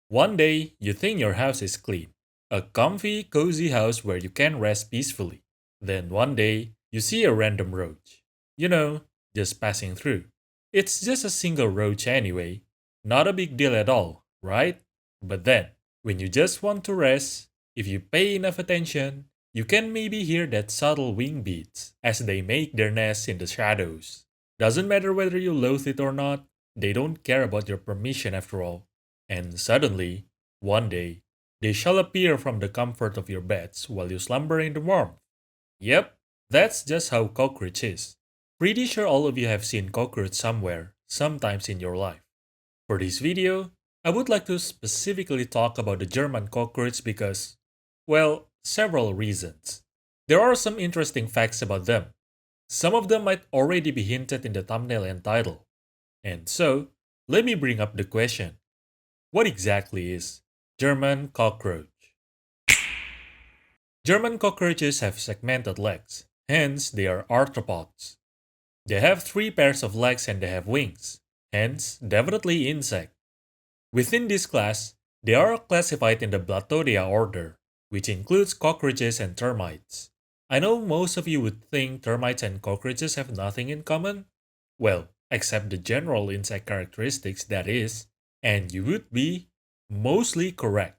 One day, you think your house is clean, a comfy, cozy house where you can rest peacefully. Then one day, you see a random roach. You know, just passing through. It's just a single roach anyway. Not a big deal at all, right? But then, when you just want to rest, if you pay enough attention, you can maybe hear that subtle wing beats as they make their nests in the shadows. Doesn't matter whether you loathe it or not, they don't care about your permission after all. And suddenly, one day, they shall appear from the comfort of your beds while you slumber in the warmth. Yep, that's just how cockroach is. Pretty sure all of you have seen cockroach somewhere, sometimes in your life. For this video, I would like to specifically talk about the German cockroach because, well, several reasons. There are some interesting facts about them. Some of them might already be hinted in the thumbnail and title. And so, let me bring up the question. What exactly is German cockroach? German cockroaches have segmented legs, hence they are arthropods. They have three pairs of legs and they have wings, hence definitely insect. Within this class, they are classified in the Blattodea order, which includes cockroaches and termites. I know most of you would think termites and cockroaches have nothing in common. Well, except the general insect characteristics, that is, and you would be mostly correct,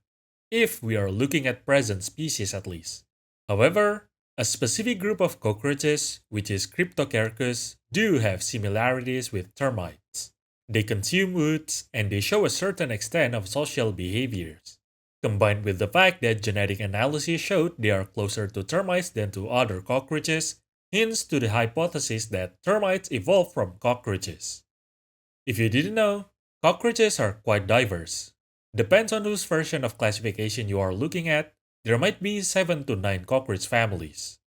if we are looking at present species at least. However, a specific group of cockroaches, which is Cryptocercus, do have similarities with termites. They consume woods and they show a certain extent of social behaviors. Combined with the fact that genetic analysis showed they are closer to termites than to other cockroaches, hints to the hypothesis that termites evolved from cockroaches. If you didn't know, cockroaches are quite diverse. Depends on whose version of classification you are looking at, there might be 7 to 9 cockroach families.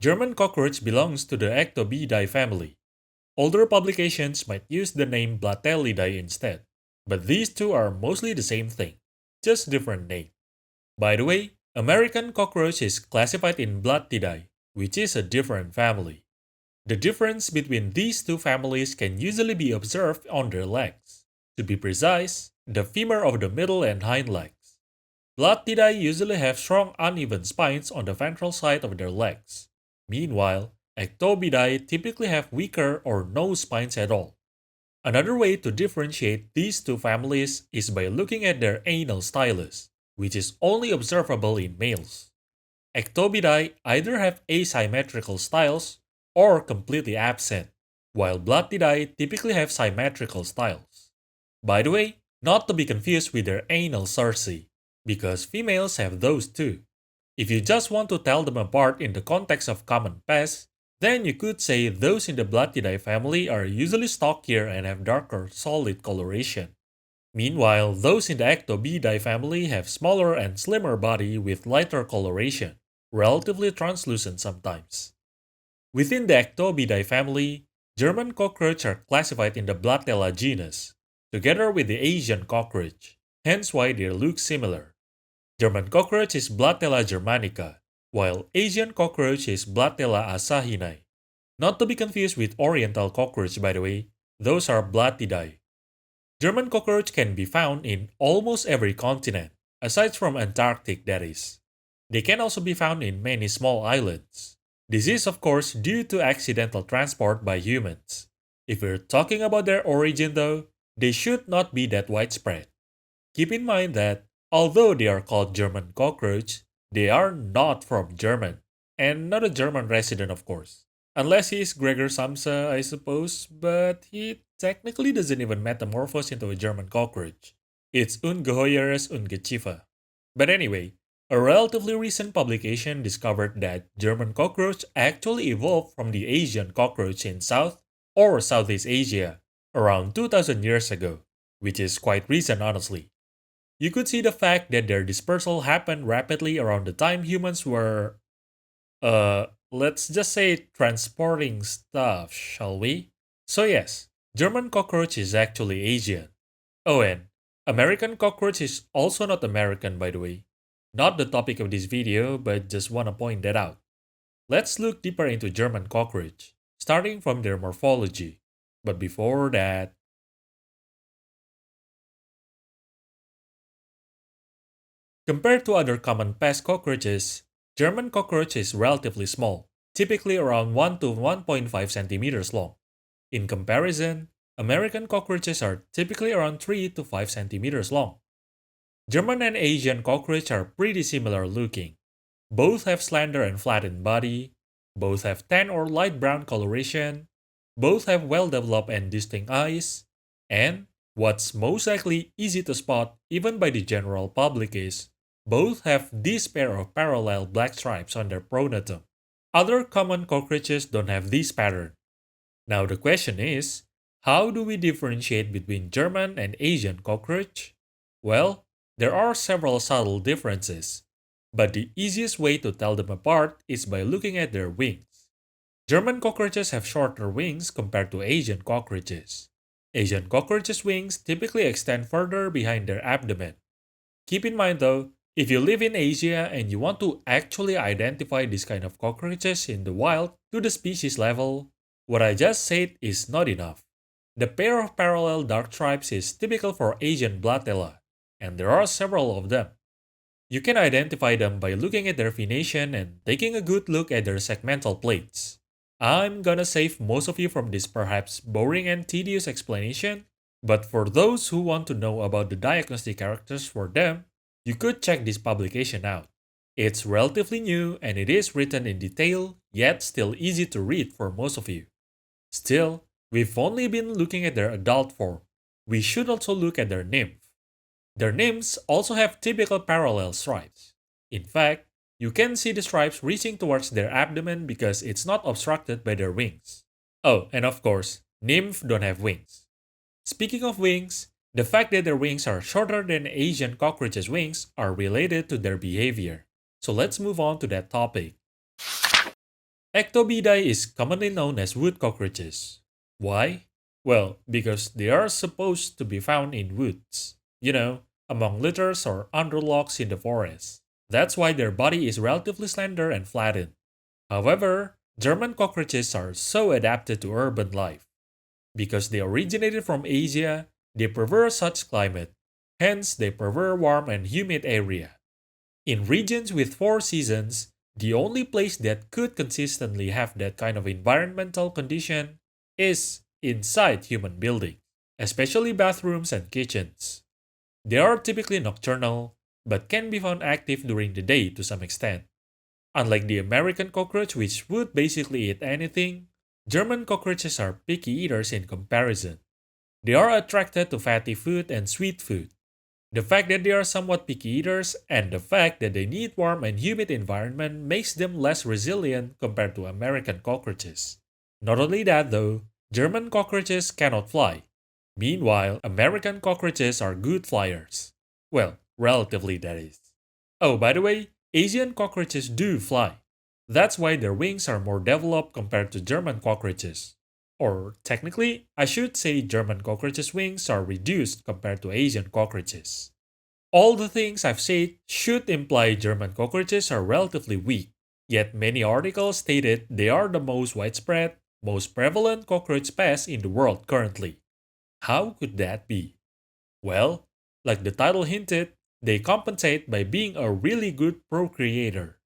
German cockroach belongs to the Ectobidae family. Older publications might use the name Blattellidae instead, but these two are mostly the same thing, just different name. By the way, American cockroach is classified in Blattidae, which is a different family. The difference between these two families can usually be observed on their legs. To be precise, the femur of the middle and hind legs. Blattidae usually have strong uneven spines on the ventral side of their legs. Meanwhile, Ectobidae typically have weaker or no spines at all. Another way to differentiate these two families is by looking at their anal stylus, which is only observable in males. Ectobidae either have asymmetrical styles or completely absent, while Blattidae typically have symmetrical styles. By the way, not to be confused with their anal cerci, because females have those too. If you just want to tell them apart in the context of common pests, then you could say those in the Blattidae family are usually stockier and have darker, solid coloration. Meanwhile, those in the Ectobidae family have smaller and slimmer body with lighter coloration, relatively translucent sometimes. Within the Ectobidae family, German cockroach are classified in the Blattella genus, together with the Asian cockroach, hence why they look similar. German cockroach is Blattella germanica, while Asian cockroach is Blattella asahinae. Not to be confused with Oriental cockroach, by the way, those are Blattidae. German cockroach can be found in almost every continent, aside from Antarctic that is. They can also be found in many small islands. This is of course due to accidental transport by humans. If we're talking about their origin though, they should not be that widespread. Keep in mind that, although they are called German cockroach, they are not from German, and not a German resident of course. Unless he is Gregor Samsa, I suppose, but he technically doesn't even metamorphose into a German cockroach. It's Ungeheueres Ungeziefer. But anyway, a relatively recent publication discovered that German cockroach actually evolved from the Asian cockroach in South or Southeast Asia around 2000 years ago, which is quite recent honestly. You could see the fact that their dispersal happened rapidly around the time humans were, let's just say transporting stuff, shall we? So yes, German cockroach is actually Asian. Oh, and American cockroach is also not American, by the way. Not the topic of this video, but just wanna point that out. Let's look deeper into German cockroach, starting from their morphology. But before that, Compared to other common pest cockroaches, German cockroach is relatively small, typically around 1 to 1.5 centimeters long. In comparison, American cockroaches are typically around 3 to 5 centimeters long. German and Asian cockroach are pretty similar looking. Both have slender and flattened body, both have tan or light brown coloration, both have well-developed and distinct eyes, and, what's most likely easy to spot even by the general public is, both have this pair of parallel black stripes on their pronotum. Other common cockroaches don't have this pattern. Now the question is, how do we differentiate between German and Asian cockroach? Well, there are several subtle differences, but the easiest way to tell them apart is by looking at their wings. German cockroaches have shorter wings compared to Asian cockroaches. Asian cockroaches' wings typically extend further behind their abdomen. Keep in mind though, if you live in Asia and you want to actually identify this kind of cockroaches in the wild to the species level, what I just said is not enough. The pair of parallel dark stripes is typical for Asian Blattella, and there are several of them. You can identify them by looking at their venation and taking a good look at their segmental plates. I'm gonna save most of you from this perhaps boring and tedious explanation, but for those who want to know about the diagnostic characters for them, you could check this publication out. It's relatively new and it is written in detail, yet still easy to read for most of you. Still, we've only been looking at their adult form. We should also look at their nymph. Their nymphs also have typical parallel stripes. In fact, you can see the stripes reaching towards their abdomen because it's not obstructed by their wings. Oh, and of course, nymph don't have wings. Speaking of wings, the fact that their wings are shorter than Asian cockroaches' wings are related to their behavior. So let's move on to that topic. Ectobidae is commonly known as wood cockroaches. Why? Well, because they are supposed to be found in woods. Among litters or underlogs in the forest. That's why their body is relatively slender and flattened. However, German cockroaches are so adapted to urban life. Because they originated from Asia, they prefer such climate. Hence, they prefer warm and humid area. In regions with 4 seasons, the only place that could consistently have that kind of environmental condition is inside human buildings, especially bathrooms and kitchens. They are typically nocturnal, but can be found active during the day to some extent. Unlike the American cockroach, which would basically eat anything, German cockroaches are picky eaters in comparison. They are attracted to fatty food and sweet food. The fact that they are somewhat picky eaters and the fact that they need warm and humid environment makes them less resilient compared to American cockroaches. Not only that though, German cockroaches cannot fly. Meanwhile, American cockroaches are good flyers. Well, relatively that is. Oh, by the way, Asian cockroaches do fly. That's why their wings are more developed compared to German cockroaches. Or technically, I should say German cockroaches' wings are reduced compared to Asian cockroaches. All the things I've said should imply German cockroaches are relatively weak, yet many articles stated they are the most widespread, most prevalent cockroach pest in the world currently. How could that be? Well, like the title hinted, they compensate by being a really good procreator.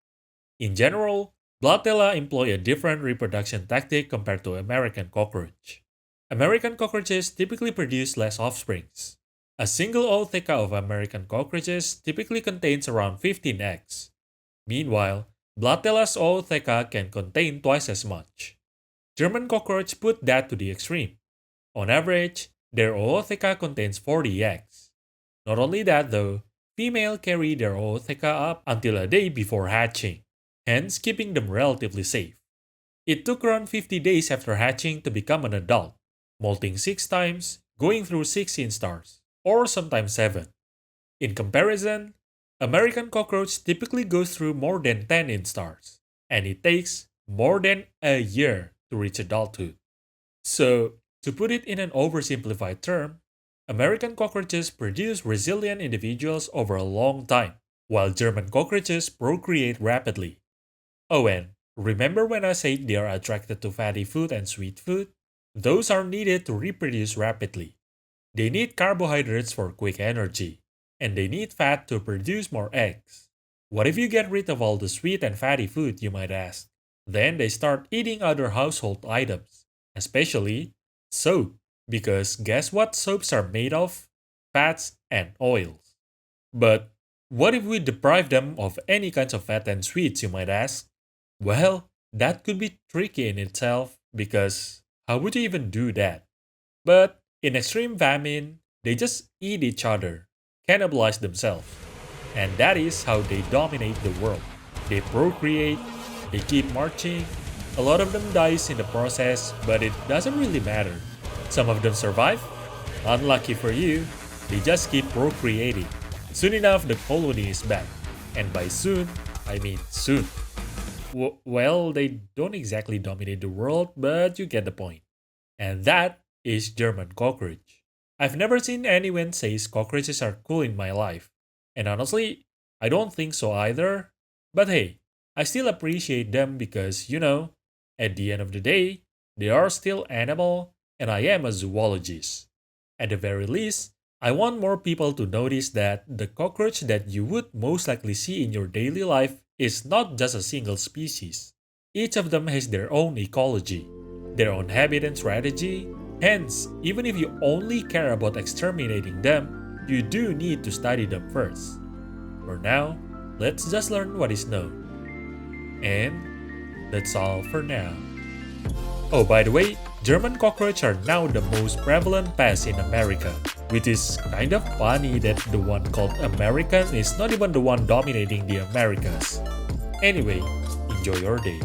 In general, Blattella employ a different reproduction tactic compared to American cockroach. American cockroaches typically produce less offsprings. A single ootheca of American cockroaches typically contains around 15 eggs. Meanwhile, Blattella's ootheca can contain twice as much. German cockroach put that to the extreme. On average, their ootheca contains 40 eggs. Not only that though, female carry their ootheca up until a day before hatching, hence keeping them relatively safe. It took around 50 days after hatching to become an adult, molting 6 times, going through 6 instars, or sometimes 7. In comparison, American cockroach typically goes through more than 10 instars, and it takes more than a year to reach adulthood. So, to put it in an oversimplified term, American cockroaches produce resilient individuals over a long time, while German cockroaches procreate rapidly. Oh, and remember when I said they are attracted to fatty food and sweet food? Those are needed to reproduce rapidly. They need carbohydrates for quick energy. and they need fat to produce more eggs. What if you get rid of all the sweet and fatty food, you might ask? Then they start eating other household items, especially soap, because guess what soaps are made of? Fats and oils. But what if we deprive them of any kinds of fat and sweets, you might ask? Well, that could be tricky in itself because how would you even do that? But in extreme famine, they just eat each other, cannibalize themselves. And that is how they dominate the world. They procreate, they keep marching. A lot of them dies in the process, but it doesn't really matter. Some of them survive. Unlucky for you, they just keep procreating. Soon enough, the colony is back. And by soon, I mean soon. Well, they don't exactly dominate the world, but you get the point. And that is German cockroach. I've never seen anyone say cockroaches are cool in my life. And honestly, I don't think so either. But hey, I still appreciate them because, at the end of the day, they are still animal and I am a zoologist. At the very least, I want more people to notice that the cockroach that you would most likely see in your daily life is not just a single species. Each of them has their own ecology, their own habit and strategy. Hence, even if you only care about exterminating them, you do need to study them first. For now, let's just learn what is known. And that's all for now. Oh, by the way, German cockroach are now the most prevalent pest in America, which is kind of funny that the one called American is not even the one dominating the Americas. Anyway, enjoy your day.